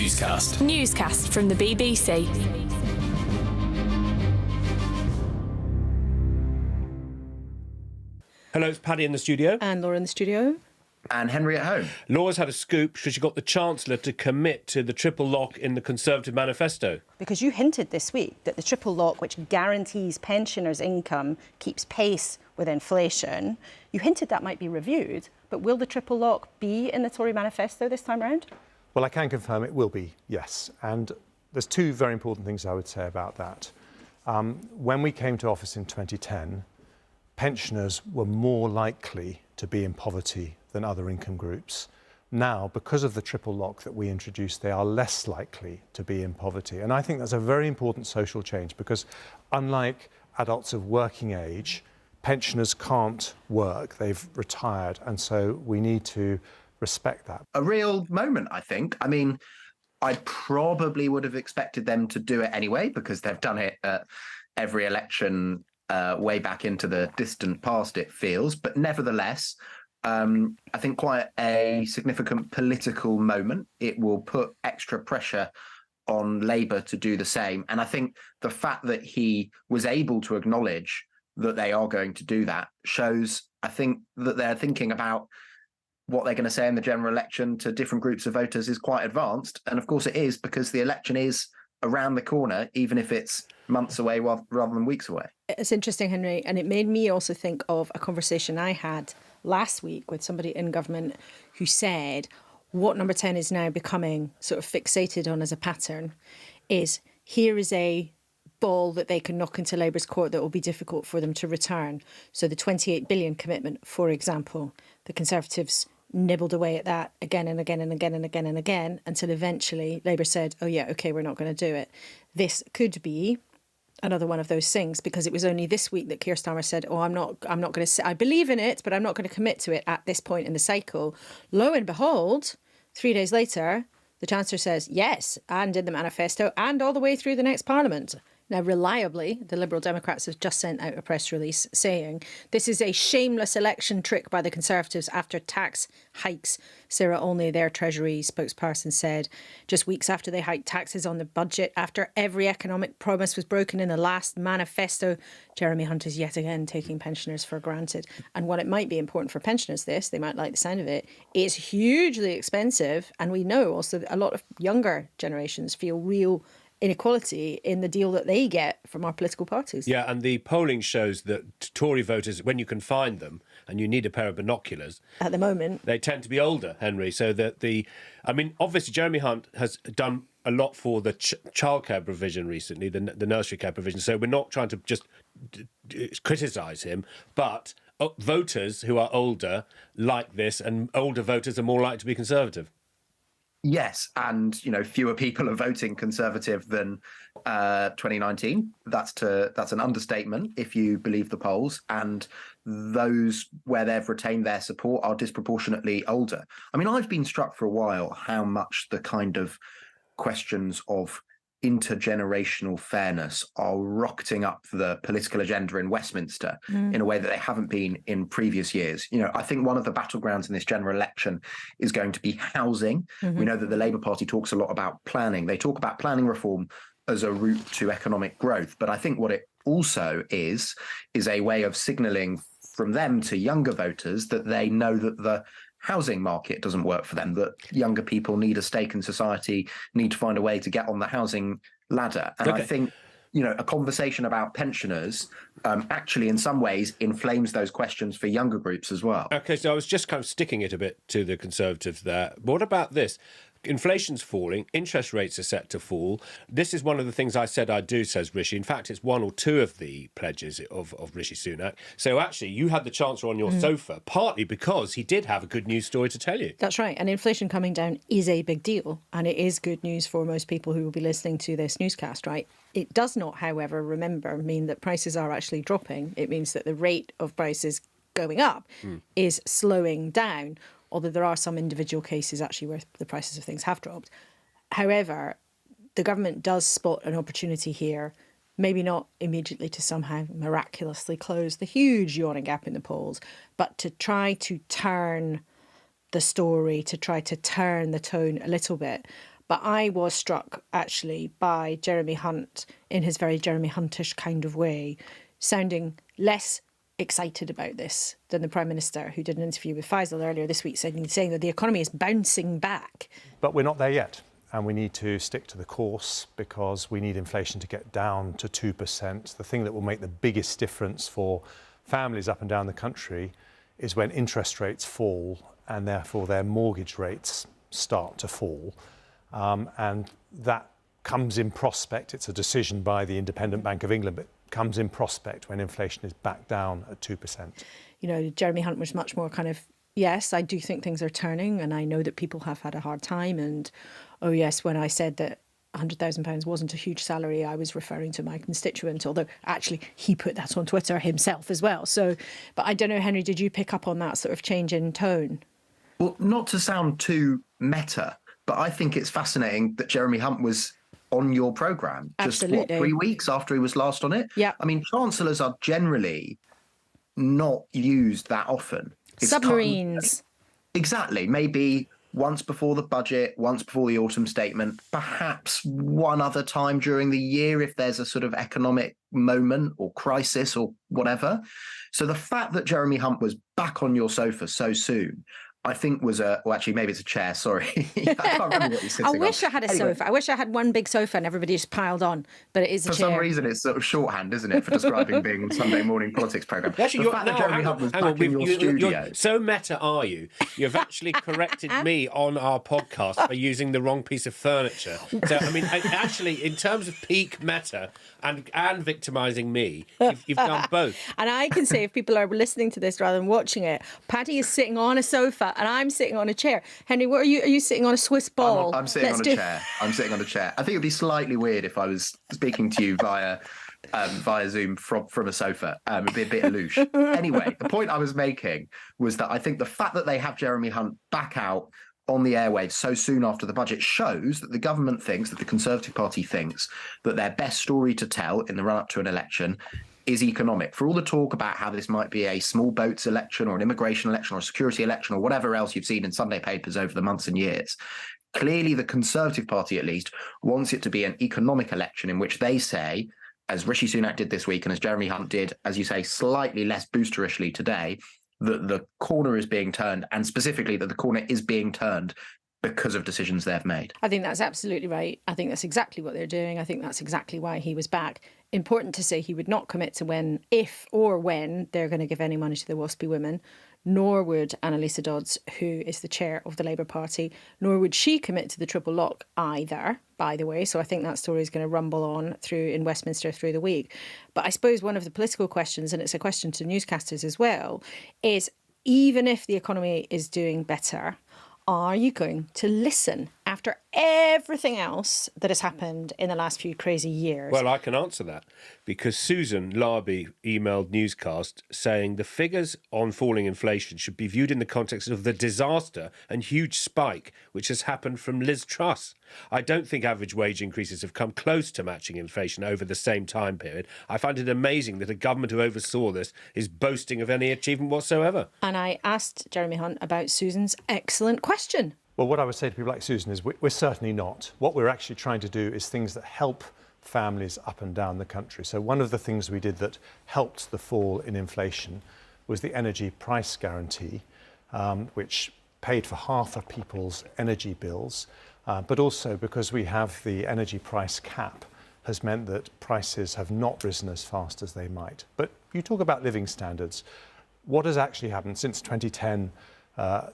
Newscast. Newscast from the BBC. Hello, it's Paddy in the studio. And Laura in the studio. And Henry at home. Laura's had a scoop. She got the Chancellor to commit to the triple lock in the Conservative Manifesto. Because you hinted this week that the triple lock, which guarantees pensioners' income, keeps pace with inflation. You hinted that might be reviewed, but will the triple lock be in the Tory manifesto this time round? Well, I can confirm it will be, yes. And there's two very important things I would say about that. When we came to office in 2010, pensioners were more likely to be in poverty than other income groups. Now, because of the triple lock that we introduced, they are less likely to be in poverty. And I think that's a very important social change because unlike adults of working age, pensioners can't work, they've retired, and so we need to respect that. A real moment, I think. I mean, I probably would have expected them to do it anyway because they've done it at every election way back into the distant past, it feels. But nevertheless, I think quite a significant political moment. It will put extra pressure on Labour to do the same. And I think the fact that he was able to acknowledge that they are going to do that shows, I think, that they're thinking about what they're going to say in the general election to different groups of voters is quite advanced. And of course it is, because the election is around the corner, even if it's months away rather than weeks away. It's interesting, Henry, and it made me also think of a conversation I had last week with somebody in government who said what Number 10 is now becoming sort of fixated on as a pattern is here is a ball that they can knock into Labour's court that will be difficult for them to return. So the 28 billion commitment, for example, the Conservatives nibbled away at that again and again and again and again and again until eventually Labour said, oh yeah, OK, we're not going to do it. This could be another one of those things, because it was only this week that Keir Starmer said, oh, I'm not going to say, I believe in it, but I'm not going to commit to it at this point in the cycle. Lo and behold, 3 days later, the Chancellor says yes, and in the manifesto and all the way through the next Parliament. Now, reliably, the Liberal Democrats have just sent out a press release saying this is a shameless election trick by the Conservatives after tax hikes. Sarah Olney, their Treasury spokesperson, said just weeks after they hiked taxes on the budget, after every economic promise was broken in the last manifesto, Jeremy Hunt is yet again taking pensioners for granted. And while it might be important for pensioners, they might like the sound of it, it's hugely expensive. And we know also that a lot of younger generations feel real inequality in the deal that they get from our political parties. Yeah, and the polling shows that Tory voters, when you can find them, and you need a pair of binoculars, at the moment, they tend to be older, Henry. So that obviously Jeremy Hunt has done a lot for the childcare provision recently, the nursery care provision. So we're not trying to just criticise him, but voters who are older like this, and older voters are more likely to be Conservative. Yes, and fewer people are voting Conservative than 2019. That's an understatement if you believe the polls. And those where they've retained their support are disproportionately older. I mean, I've been struck for a while how much the kind of questions of intergenerational fairness are rocketing up the political agenda in Westminster in a way that they haven't been in previous years. I think one of the battlegrounds in this general election is going to be housing. We know that the Labour Party talks a lot about planning. They talk about planning reform as a route to economic growth. But I think what it also is a way of signalling from them to younger voters that they know that the housing market doesn't work for them, that younger people need a stake in society, need to find a way to get on the housing ladder. And I think, a conversation about pensioners actually in some ways inflames those questions for younger groups as well. OK, so I was just kind of sticking it a bit to the Conservatives there. But what about this? Inflation's falling, interest rates are set to fall. This is one of the things I said I'd do, says Rishi. In fact, it's one or two of the pledges of Rishi Sunak. So actually, you had the Chancellor on your sofa, partly because he did have a good news story to tell you. That's right. And inflation coming down is a big deal. And it is good news for most people who will be listening to this newscast, right? It does not, however, mean that prices are actually dropping. It means that the rate of prices going up is slowing down, although there are some individual cases actually where the prices of things have dropped. However, the government does spot an opportunity here, maybe not immediately to somehow miraculously close the huge yawning gap in the polls, but to try to turn the story, to try to turn the tone a little bit But I was struck, actually, by Jeremy Hunt, in his very Jeremy Huntish kind of way, sounding less excited about this than the Prime Minister, who did an interview with Faisal earlier this week, saying that the economy is bouncing back. But we're not there yet. And we need to stick to the course because we need inflation to get down to 2%. The thing that will make the biggest difference for families up and down the country is when interest rates fall and therefore their mortgage rates start to fall. And that comes in prospect. It's a decision by the Independent Bank of England, but comes in prospect when inflation is back down at 2%. You know, Jeremy Hunt was much more kind of, yes, I do think things are turning and I know that people have had a hard time. And, oh yes, when I said that £100,000 wasn't a huge salary, I was referring to my constituent, although actually he put that on Twitter himself as well. So, but I don't know, Henry, did you pick up on that sort of change in tone? Well, not to sound too meta, but I think it's fascinating that Jeremy Hunt was on your programme just, what, 3 weeks after he was last on it? Yeah. I mean, chancellors are generally not used that often. It's Submarines. Exactly. Maybe once before the budget, once before the autumn statement, perhaps one other time during the year if there's a sort of economic moment or crisis or whatever. So the fact that Jeremy Hunt was back on your sofa so soon, I think was actually, maybe it's a chair, sorry. I can't remember what he's sitting on. I wish I had a sofa. I wish I had one big sofa and everybody just piled on, but it is a chair. For some reason, it's sort of shorthand, isn't it, for describing being a Sunday morning politics programme. Actually, the fact that Jeremy Hunt was back in your studio. So meta are you? You've actually corrected me on our podcast for using the wrong piece of furniture. So, I mean, actually, in terms of peak meta and victimising me, you've done both. And I can say, if people are listening to this rather than watching it, Paddy is sitting on a sofa and I'm sitting on a chair. Henry, what are you? Are you sitting on a Swiss ball? I'm sitting on a chair. I'm sitting on a chair. I think it'd be slightly weird if I was speaking to you via Zoom from a sofa. It'd be a bit louche. Anyway, the point I was making was that I think the fact that they have Jeremy Hunt back out on the airwaves so soon after the budget shows that the government thinks, that the Conservative Party thinks, that their best story to tell in the run-up to an election is economic. For all the talk about how this might be a small boats election or an immigration election or a security election or whatever else you've seen in Sunday papers over the months and years, clearly the Conservative Party at least wants it to be an economic election in which they say, as Rishi Sunak did this week and as Jeremy Hunt did, as you say, slightly less boosterishly today, that the corner is being turned, and specifically that the corner is being turned because of decisions they've made. I think that's absolutely right. I think that's exactly what they're doing. I think that's exactly why he was back. Important to say he would not commit to when, if or when they're going to give any money to the WASPy women, nor would Annalisa Dodds, who is the chair of the Labour Party, nor would she commit to the triple lock either, by the way. So I think that story is going to rumble on through in Westminster through the week. But I suppose one of the political questions, and it's a question to newscasters as well, is even if the economy is doing better, are you going to listen after everything else that has happened in the last few crazy years? Well, I can answer that because Susan Larby emailed Newscast saying the figures on falling inflation should be viewed in the context of the disaster and huge spike which has happened from Liz Truss. I don't think average wage increases have come close to matching inflation over the same time period. I find it amazing that a government who oversaw this is boasting of any achievement whatsoever. And I asked Jeremy Hunt about Susan's excellent question. Well, what I would say to people like Susan is we're certainly not. What we're actually trying to do is things that help families up and down the country. So one of the things we did that helped the fall in inflation was the energy price guarantee, which paid for half of people's energy bills, but also because we have the energy price cap has meant that prices have not risen as fast as they might. But you talk about living standards. What has actually happened since 2010?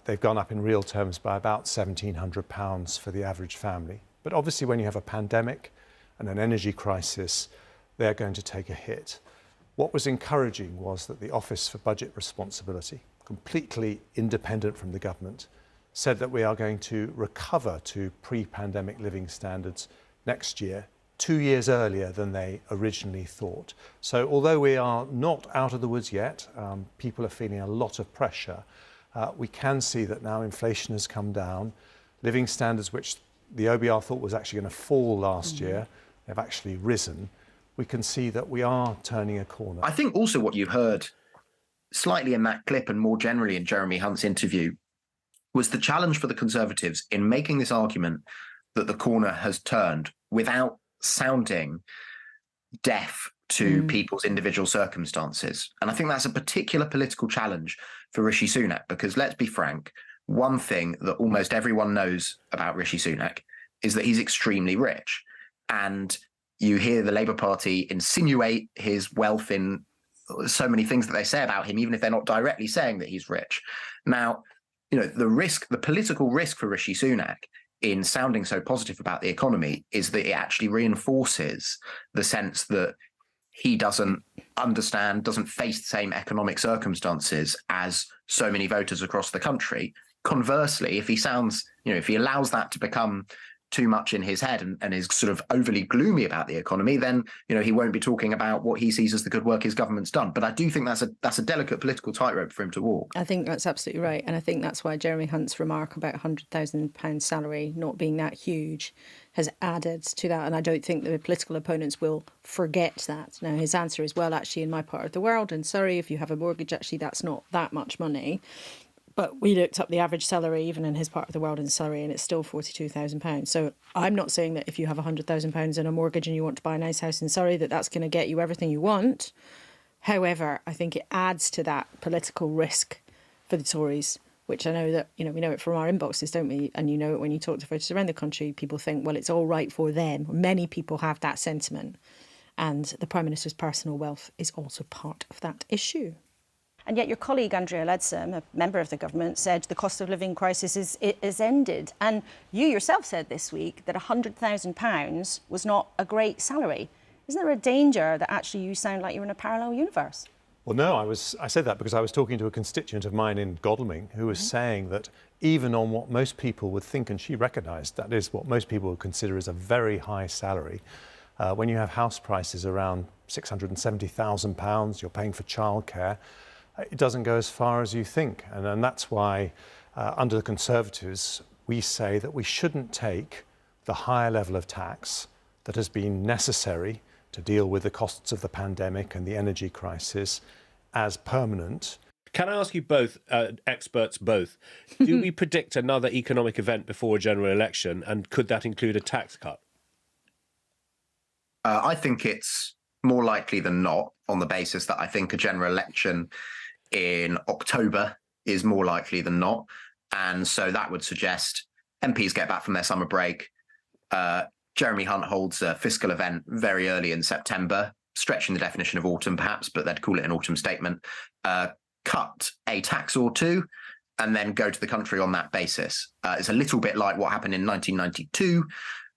They've gone up in real terms by about £1,700 for the average family. But obviously when you have a pandemic and an energy crisis, they're going to take a hit. What was encouraging was that the Office for Budget Responsibility, completely independent from the government, said that we are going to recover to pre-pandemic living standards next year, 2 years earlier than they originally thought. So although we are not out of the woods yet, people are feeling a lot of pressure. We can see that now inflation has come down. Living standards, which the OBR thought was actually going to fall last year, have actually risen. We can see that we are turning a corner. I think also what you heard slightly in that clip and more generally in Jeremy Hunt's interview was the challenge for the Conservatives in making this argument that the corner has turned without sounding deaf to people's individual circumstances. And I think that's a particular political challenge for Rishi Sunak, because let's be frank, one thing that almost everyone knows about Rishi Sunak is that he's extremely rich. And you hear the Labour Party insinuate his wealth in so many things that they say about him, even if they're not directly saying that he's rich. Now, the political risk for Rishi Sunak in sounding so positive about the economy is that it actually reinforces the sense that he doesn't understand, doesn't face the same economic circumstances as so many voters across the country. Conversely, if he sounds, if he allows that to become too much in his head and is sort of overly gloomy about the economy, then he won't be talking about what he sees as the good work his government's done. But I do think that's a delicate political tightrope for him to walk. I think that's absolutely right, and I think that's why Jeremy Hunt's remark about £100,000 salary not being that huge has added to that, and I don't think the political opponents will forget that. Now, his answer is, well, actually, in my part of the world, in Surrey, if you have a mortgage, actually, that's not that much money. But we looked up the average salary, even in his part of the world in Surrey, and it's still £42,000. So I'm not saying that if you have £100,000 in a mortgage and you want to buy a nice house in Surrey, that's going to get you everything you want. However, I think it adds to that political risk for the Tories, which I know that, we know it from our inboxes, don't we? And you know it when you talk to voters around the country. People think, well, it's all right for them. Many people have that sentiment. And the Prime Minister's personal wealth is also part of that issue. And yet your colleague Andrea Leadsom, a member of the government, said the cost of living crisis is ended. And you yourself said this week that £100,000 was not a great salary. Isn't there a danger that actually you sound like you're in a parallel universe? Well, no, I said that because I was talking to a constituent of mine in Godalming who was saying that even on what most people would think, and she recognised that is what most people would consider as a very high salary, when you have house prices around £670,000, you're paying for childcare, it doesn't go as far as you think. And that's why, under the Conservatives, we say that we shouldn't take the higher level of tax that has been necessary to deal with the costs of the pandemic and the energy crisis as permanent. Can I ask you both, experts both, do we predict another economic event before a general election, and could that include a tax cut? I think it's more likely than not, on the basis that I think a general election in October is more likely than not. And so that would suggest MPs get back from their summer break. Jeremy Hunt holds a fiscal event very early in September, stretching the definition of autumn perhaps, but they'd call it an autumn statement, cut a tax or two, and then go to the country on that basis. It's a little bit like what happened in 1992,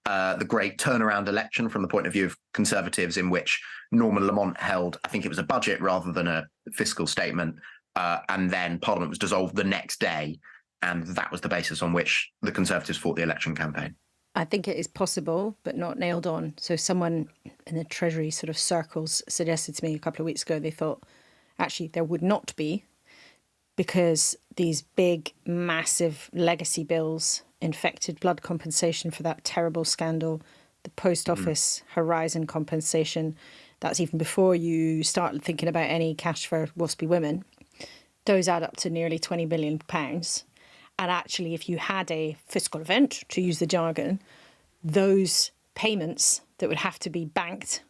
the great turnaround election from the point of view of Conservatives, in which Norman Lamont held, I think it was a budget rather than a fiscal statement, and then Parliament was dissolved the next day, and that was the basis on which the Conservatives fought the election campaign. I think it is possible, but not nailed on. So someone in the Treasury sort of circles suggested to me a couple of weeks ago, they thought, actually, there would not be, because these big, massive legacy bills infected blood compensation for that terrible scandal, the post office horizon compensation, that's even before you start thinking about any cash for waspy women. Those add up to nearly £20 billion. And actually, if you had a fiscal event, to use the jargon, those payments that would have to be banked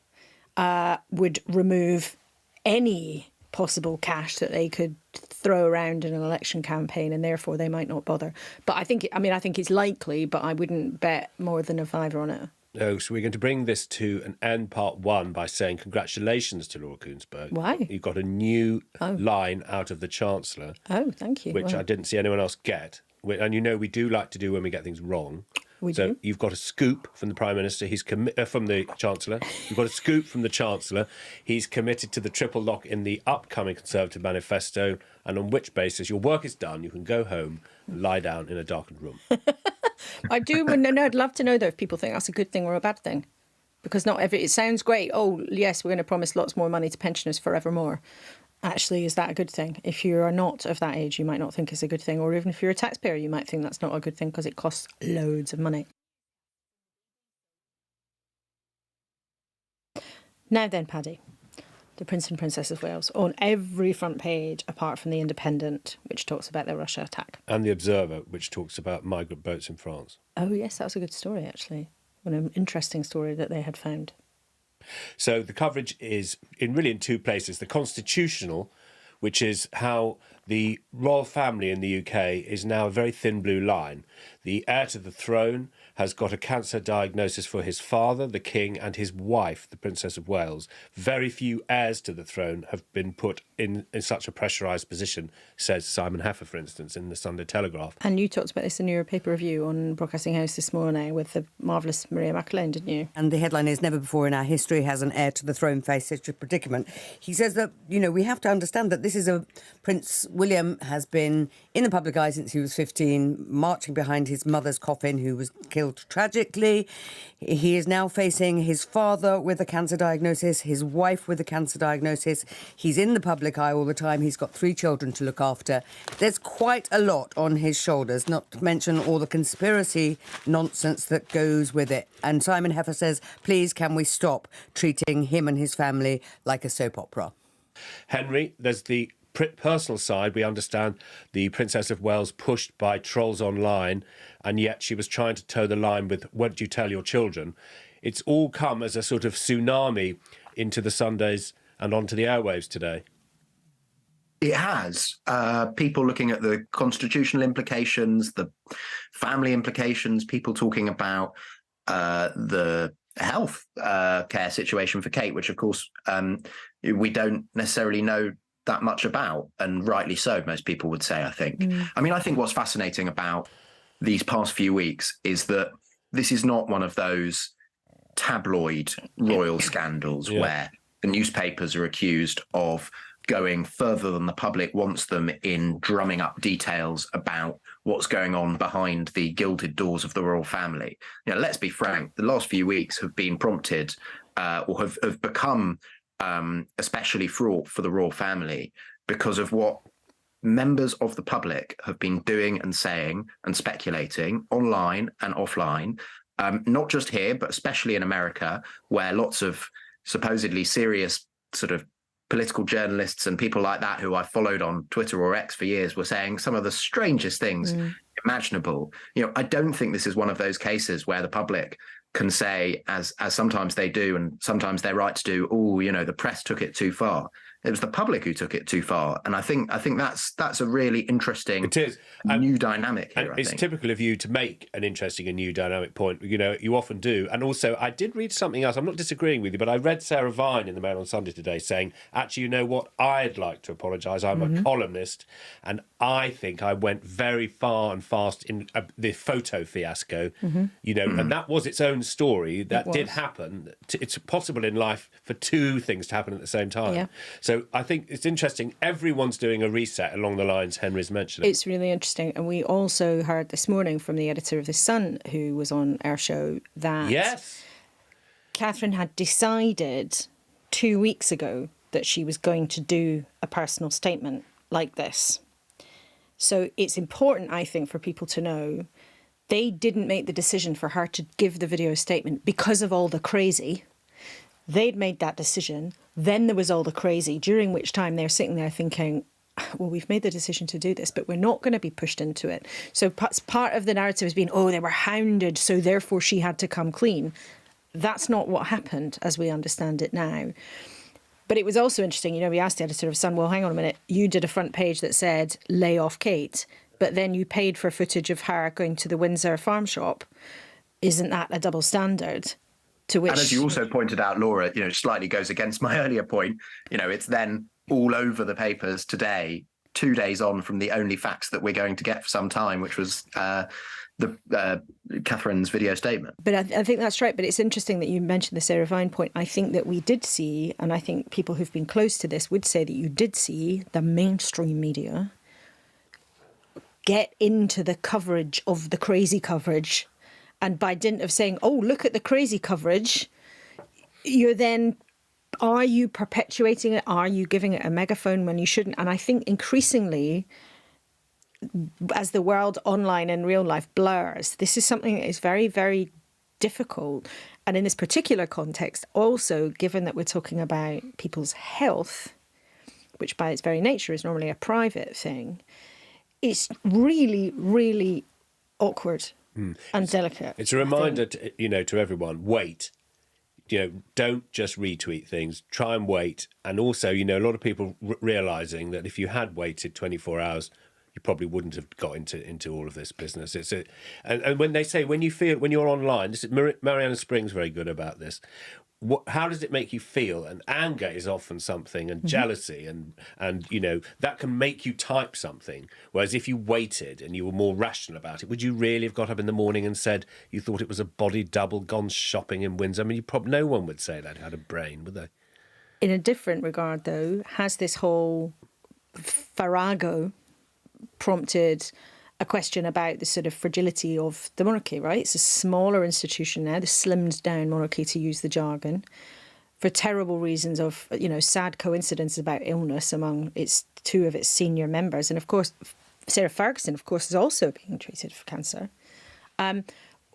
would remove any possible cash that they could throw around in an election campaign, and therefore they might not bother. But I think it's likely, but I wouldn't bet more than a fiver on it. No, so we're going to bring this to an end, part one, by saying congratulations to Laura Kuenssberg. Why? You got a new line out of the Chancellor. Oh, thank you. Which I didn't see anyone else get. And we do like to do when we get things wrong. We do. You've got a scoop from the Prime Minister. He's from the Chancellor. You've got a scoop from the Chancellor. He's committed to the triple lock in the upcoming Conservative Manifesto, and on which basis your work is done, you can go home and lie down in a darkened room. I do. No, I'd love to know, though, if people think that's a good thing or a bad thing. Because it sounds great. Oh, yes, we're going to promise lots more money to pensioners forevermore. Actually, is that a good thing? If you are not of that age, you might not think it's a good thing. Or even if you're a taxpayer, you might think that's not a good thing because it costs loads of money. Now then, Paddy, the Prince and Princess of Wales, on every front page, apart from The Independent, which talks about the Russia attack. And The Observer, which talks about migrant boats in France. Oh, yes, that was a good story, actually. What an interesting story that they had found. So the coverage is in two places. The constitutional, which is how the royal family in the UK is now a very thin blue line. The heir to the throne has got a cancer diagnosis for his father, the king, and his wife, the Princess of Wales. Very few heirs to the throne have been put in such a pressurised position, says Simon Heffer, for instance, in the Sunday Telegraph. And you talked about this in your paper review on Broadcasting House this morning with the marvellous Maria McAlane, didn't you? And the headline is, "Never before in our history has an heir to the throne faced such a predicament." He says that, we have to understand that this is Prince William has been in the public eye since he was 15, marching behind his mother's coffin, who was killed tragically. He is now facing his father with a cancer diagnosis, his wife with a cancer diagnosis. He's in the public eye all the time. He's got 3 children to look after. There's quite a lot on his shoulders, not to mention all the conspiracy nonsense that goes with it. And Simon Heffer says, please, can we stop treating him and his family like a soap opera? Henry, there's the personal side. We understand the Princess of Wales pushed by trolls online, and yet she was trying to toe the line with, what do you tell your children? It's all come as a sort of tsunami into the Sundays and onto the airwaves today. It has. People looking at the constitutional implications, the family implications, people talking about the health care situation for Kate, which, of course, we don't necessarily know that much about, and rightly so, most people would say, I think. I mean, I think what's fascinating about these past few weeks is that this is not one of those tabloid royal scandals where the newspapers are accused of going further than the public wants them in drumming up details about what's going on behind the gilded doors of the royal family. Let's be frank, the last few weeks have been prompted or have become especially fraught for the royal family because of what members of the public have been doing and saying and speculating online and offline, not just here, but especially in America, where lots of supposedly serious sort of political journalists and people like that who I followed on Twitter or X for years were saying some of the strangest things imaginable. I don't think this is one of those cases where the public can say, as sometimes they do, and sometimes they're right to do, the press took it too far. It was the public who took it too far, and I think that's a really interesting new dynamic here. And it's typical of you to make an interesting and new dynamic point. You often do. And also, I did read something else. I'm not disagreeing with you, but I read Sarah Vine in the Mail on Sunday today saying, actually, you know what? I'd like to apologise. I'm a columnist, and I think I went very far and fast in the photo fiasco. And that was its own story. That did happen. It's possible in life for two things to happen at the same time. Yeah. So I think it's interesting. Everyone's doing a reset along the lines Henry's mentioning. It's really interesting. And we also heard this morning from the editor of The Sun, who was on our show, that Catherine had decided 2 weeks ago that she was going to do a personal statement like this. So it's important, I think, for people to know they didn't make the decision for her to give the video statement because of all the crazy. They'd made that decision. Then there was all the crazy, during which time they're sitting there thinking, well, we've made the decision to do this, but we're not going to be pushed into it. So part of the narrative has been, they were hounded, so therefore she had to come clean. That's not what happened, as we understand it now. But it was also interesting, we asked the editor of Sun, well, hang on a minute, you did a front page that said, lay off Kate, but then you paid for footage of her going to the Windsor farm shop. Isn't that a double standard? And as you also pointed out, Laura, slightly goes against my earlier point. It's then all over the papers today, 2 days on from the only facts that we're going to get for some time, which was Catherine's video statement. But I think that's right. But it's interesting that you mentioned the Sarah Vine point. I think that we did see, and I think people who've been close to this would say that you did see the mainstream media get into the coverage of the crazy coverage. And by dint of saying, look at the crazy coverage, are you perpetuating it? Are you giving it a megaphone when you shouldn't? And I think increasingly, as the world online and real life blurs, this is something that is very, very difficult. And in this particular context, also, given that we're talking about people's health, which by its very nature is normally a private thing, it's really, really awkward and delicate. It's a reminder, to everyone, wait. Don't just retweet things. Try and wait. And also, a lot of people realising that if you had waited 24 hours, you probably wouldn't have got into all of this business. And when they say, when you're online, this is Mariana Spring's very good about this. How does it make you feel? And anger is often something, and jealousy, and that can make you type something. Whereas if you waited and you were more rational about it, would you really have got up in the morning and said you thought it was a body double gone shopping in Windsor? I mean, no one would say that had a brain, would they? In a different regard, though, has this whole farrago prompted a question about the sort of fragility of the monarchy, right? It's a smaller institution now, the slimmed down monarchy, to use the jargon, for terrible reasons of, sad coincidences about illness among two of its senior members. And of course, Sarah Ferguson, of course, is also being treated for cancer.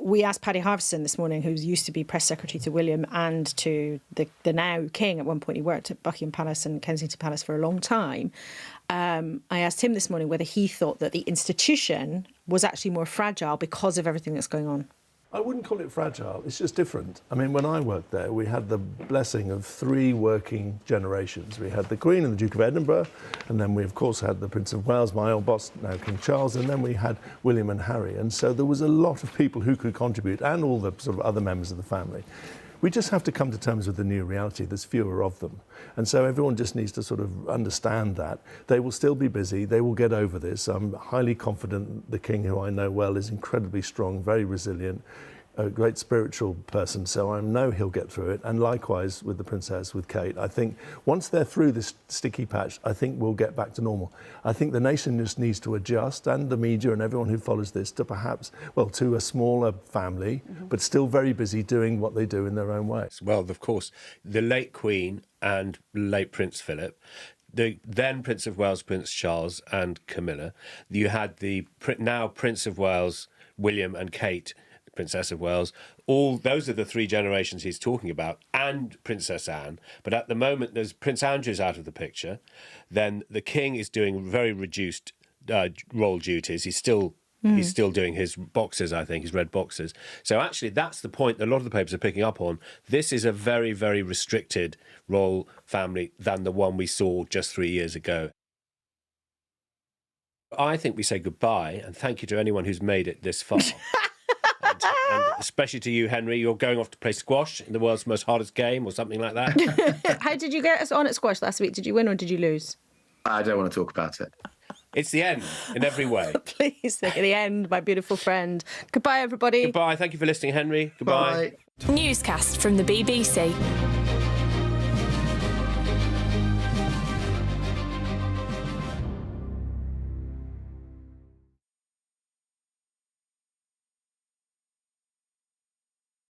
We asked Paddy Harvison this morning, who used to be press secretary to William and to the now king. At one point he worked at Buckingham Palace and Kensington Palace for a long time. I asked him this morning whether he thought that the institution was actually more fragile because of everything that's going on. I wouldn't call it fragile, it's just different. I mean, when I worked there, we had the blessing of 3 working generations. We had the Queen and the Duke of Edinburgh, and then we, of course, had the Prince of Wales, my old boss, now King Charles, and then we had William and Harry. And so there was a lot of people who could contribute, and all the sort of other members of the family. We just have to come to terms with the new reality. There's fewer of them. And so everyone just needs to sort of understand that. They will still be busy. They will get over this. I'm highly confident the King, who I know well, is incredibly strong, very resilient, a great spiritual person. So I know he'll get through it. And likewise with the Princess, with Kate. I think once they're through this sticky patch, I think we'll get back to normal. I think the nation just needs to adjust, and the media and everyone who follows this, to perhaps, to a smaller family, but still very busy doing what they do in their own way. Well, of course, the late Queen and late Prince Philip, the then Prince of Wales, Prince Charles and Camilla. You had the now Prince of Wales, William, and Kate, Princess of Wales. All those are the 3 generations he's talking about, and Princess Anne. But at the moment, there's Prince Andrew's out of the picture. Then the King is doing very reduced royal duties. He's still doing his boxes, I think, his red boxes. So actually, that's the point that a lot of the papers are picking up on. This is a very, very restricted royal family than the one we saw just 3 years ago. I think we say goodbye, and thank you to anyone who's made it this far. And especially to you, Henry. You're going off to play squash in the world's most hardest game or something like that. How did you get us on at squash last week? Did you win or did you lose? I don't want to talk about it. It's the end in every way. Please, the end, my beautiful friend. Goodbye, everybody. Goodbye. Thank you for listening, Henry. Goodbye. Bye. Newscast from the BBC.